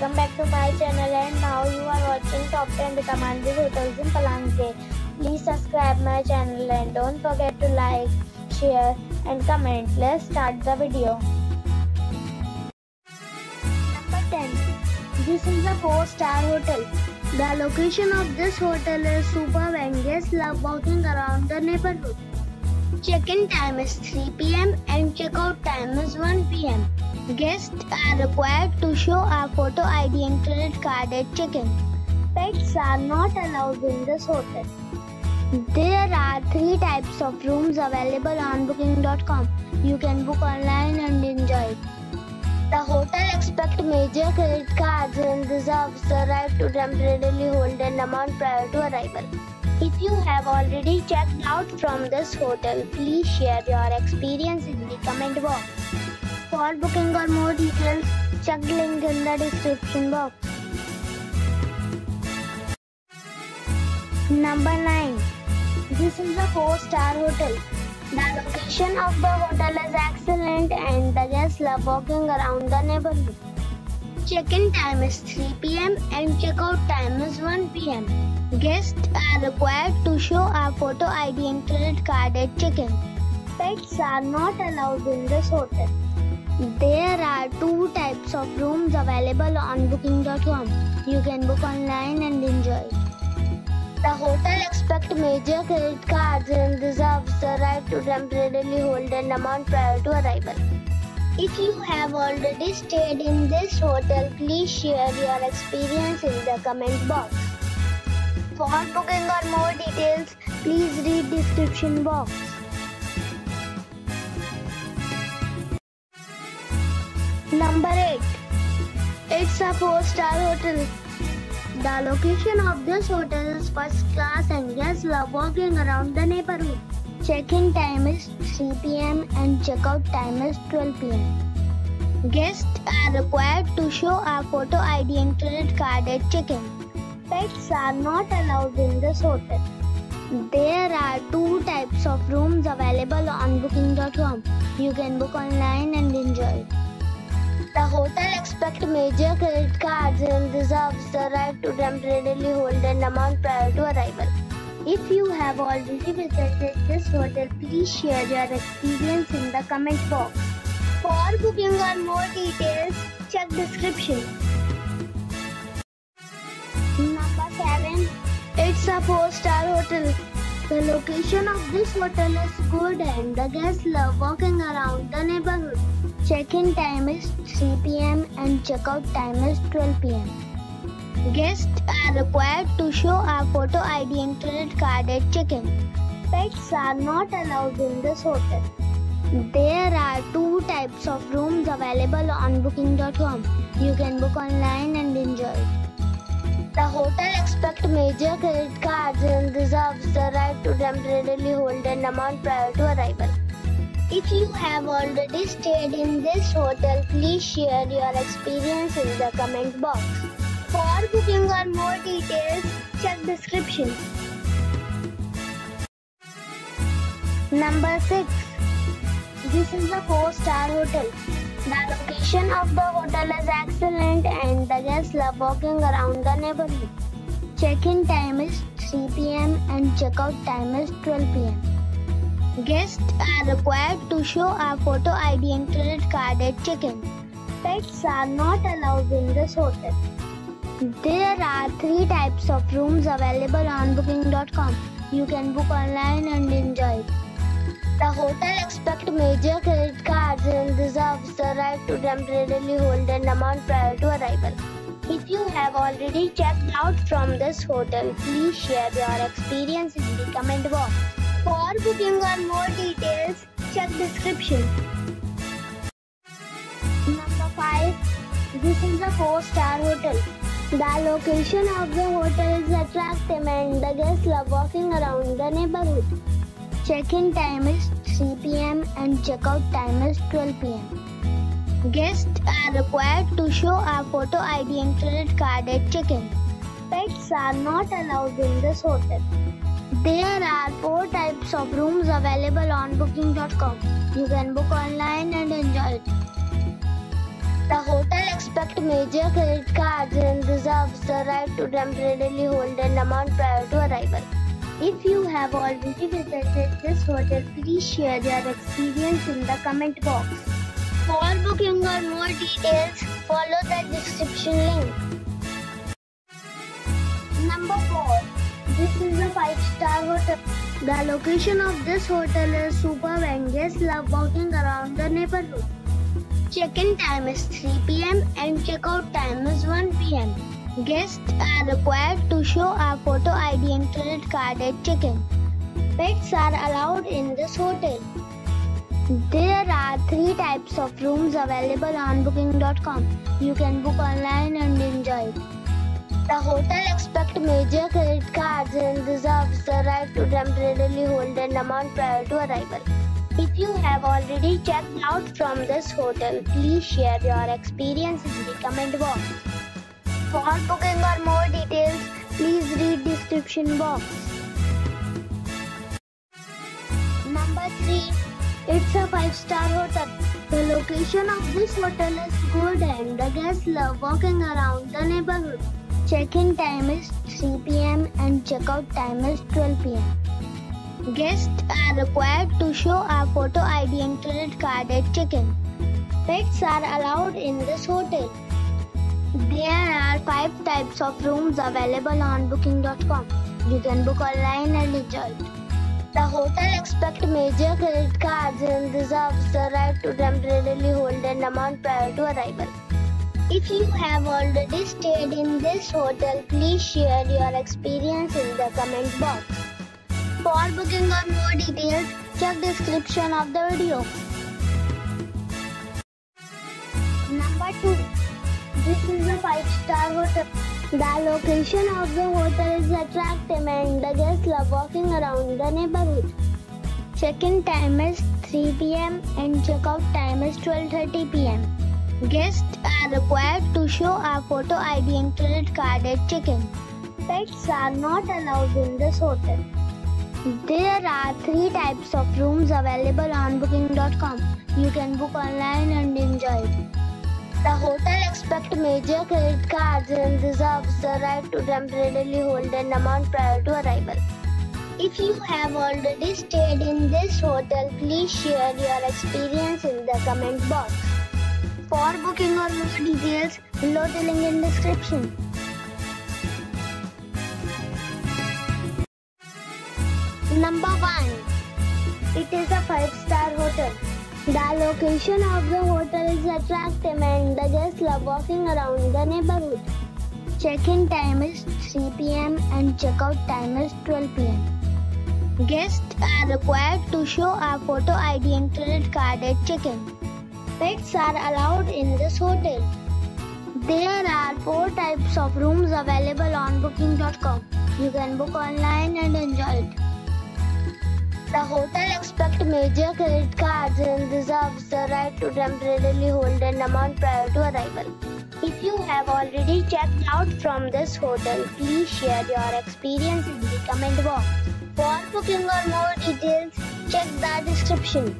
welcome back to my channel, and now you are watching top 10 recommended hotels in Palanque. Please subscribe my channel and don't forget to like, share and comment. Let's start the video. Number 10. This is a 4-star hotel. The location of this hotel is superb and guests love walking around the neighborhood. Check-in time is 3 p.m. and check-out time is 1 p.m. Guests are required to show a photo ID and credit card at check-in. Pets are not allowed in this hotel. There are 3 types of rooms available on booking.com. You can book online and enjoy it. The hotel expects major credit cards and reserves the right to temporarily hold an amount prior to arrival. If you have already checked out from this hotel, please share your experience in the comment box. For booking or more details, check the link in the description box. Number 9. This is a 4-star hotel. The location of the hotel is excellent and the guests love walking around the neighborhood. Check-in time is 3 p.m. and check-out time is 1 p.m. Guests are required to show a photo ID and credit card at check-in. Pets are not allowed in this hotel. There are 2 types of rooms available on booking.com. You can book online and enjoy it. The hotel expects major credit cards and reserves the right to temporarily hold an amount prior to arrival. If you have already stayed in this hotel, please share your experience in the comment box. For booking or more details, please read description box. Number 8. It's a 4-star hotel. The location of this hotel is first class and guests love walking around the neighborhood. Check-in time is 3 p.m. and check-out time is 12 p.m. Guests are required to show a photo ID and credit card at check-in. Pets are not allowed in this hotel. There are 2 types of rooms available on booking.com. You can book online and enjoy it. The hotel expects major credit cards and reserves the right to temporarily hold an amount prior to arrival. If you have already visited this hotel, please share your experience in the comment box. For booking or more details, check description. Number 7. It's a 4-star hotel. The location of this hotel is good and the guests love walking around the neighborhood. Check-in time is 3 p.m. and check-out time is 12 p.m. Guests are required to show a photo ID and credit card at check-in. Pets are not allowed in this hotel. There are 2 types of rooms available on booking.com. You can book online and enjoy it. The hotel expects major credit cards and reserves the right to temporarily hold an amount prior to arrival. If you have already stayed in this hotel, please share your experience in the comment box. For booking or more details, check description. Number 6. This is a 4-star hotel. The location of the hotel is excellent and the guests love walking around the neighborhood. Check-in time is 3 p.m. and check-out time is 12 p.m. Guests are required to show a photo ID and credit card at check-in. Pets are not allowed in this hotel. There are 3 types of rooms available on booking.com. You can book online and enjoy it. The hotel expects major credit cards and reserves the right to temporarily hold an amount prior to arrival. If you have already checked out from this hotel, please share your experience in the comment box. For booking or more details, check description. Number 5. This is a 4-star hotel. The location of the hotel is attractive and the guests love walking around the neighborhood. Check-in time is 3 p.m. and check-out time is 12 p.m. Guests are required to show a photo ID and credit card at check-in. Pets are not allowed in this hotel. There are 4 types of rooms available on booking.com. You can book online and enjoy it. The hotel expects expect major credit cards and reserves the right to temporarily hold an amount prior to arrival. If you have already visited this hotel, please share your experience in the comment box. For booking or more details, follow the description link. Number 4. This is a 5-star hotel. The location of this hotel is superb and guests love walking around the neighborhood. Check-in time is 3 p.m. and check-out time is 1 p.m. Guests are required to show a photo ID and credit card at check-in. Pets are allowed in this hotel. There are 3 types of rooms available on booking.com. You can book online and enjoy it. The hotel expects major credit cards and reserves the right to temporarily hold an amount prior to arrival. If you have already checked out from this hotel, please share your experience in the comment box. For booking or more details, please read description box. Number 3. It's a 5-star hotel. The location of this hotel is good and the guests love walking around the neighborhood. Check-in time is 3 p.m. and check-out time is 12 p.m. Guests are required to show a photo ID and credit card at check-in. Pets are allowed in this hotel. There are 5 types of rooms available on booking.com. You can book online and enjoy it. The hotel expects major credit cards and reserves the right to temporarily hold an amount prior to arrival. If you have already stayed in this hotel, please share your experience in the comment box. For booking or more details, check description of the video. Number 2. This is a 5-star hotel. The location of the hotel is attractive and the guests love walking around the neighborhood. Check-in time is 3 p.m. and check-out time is 12:30 p.m. Guests are required to show a photo ID and credit card at check-in. Pets are not allowed in this hotel. There are 3 types of rooms available on booking.com. You can book online and enjoy it. The hotel expects major credit cards and reserves the right to temporarily hold an amount prior to arrival. If you have already stayed in this hotel, please share your experience in the comment box. For booking or more details, below the link in description. Number 1. It is a 5-star hotel. The location of the hotel is attractive and the guests love walking around the neighborhood. Check-in time is 3 p.m. and check-out time is 12 p.m. Guests are required to show a photo ID and credit card at check-in. Pets are allowed in this hotel. There are 4 types of rooms available on booking.com. You can book online and enjoy it. The hotel expects major credit cards and reserves the right to temporarily hold an amount prior to arrival. If you have already checked out from this hotel, please share your experience in the comment box. For booking or more details, check the description.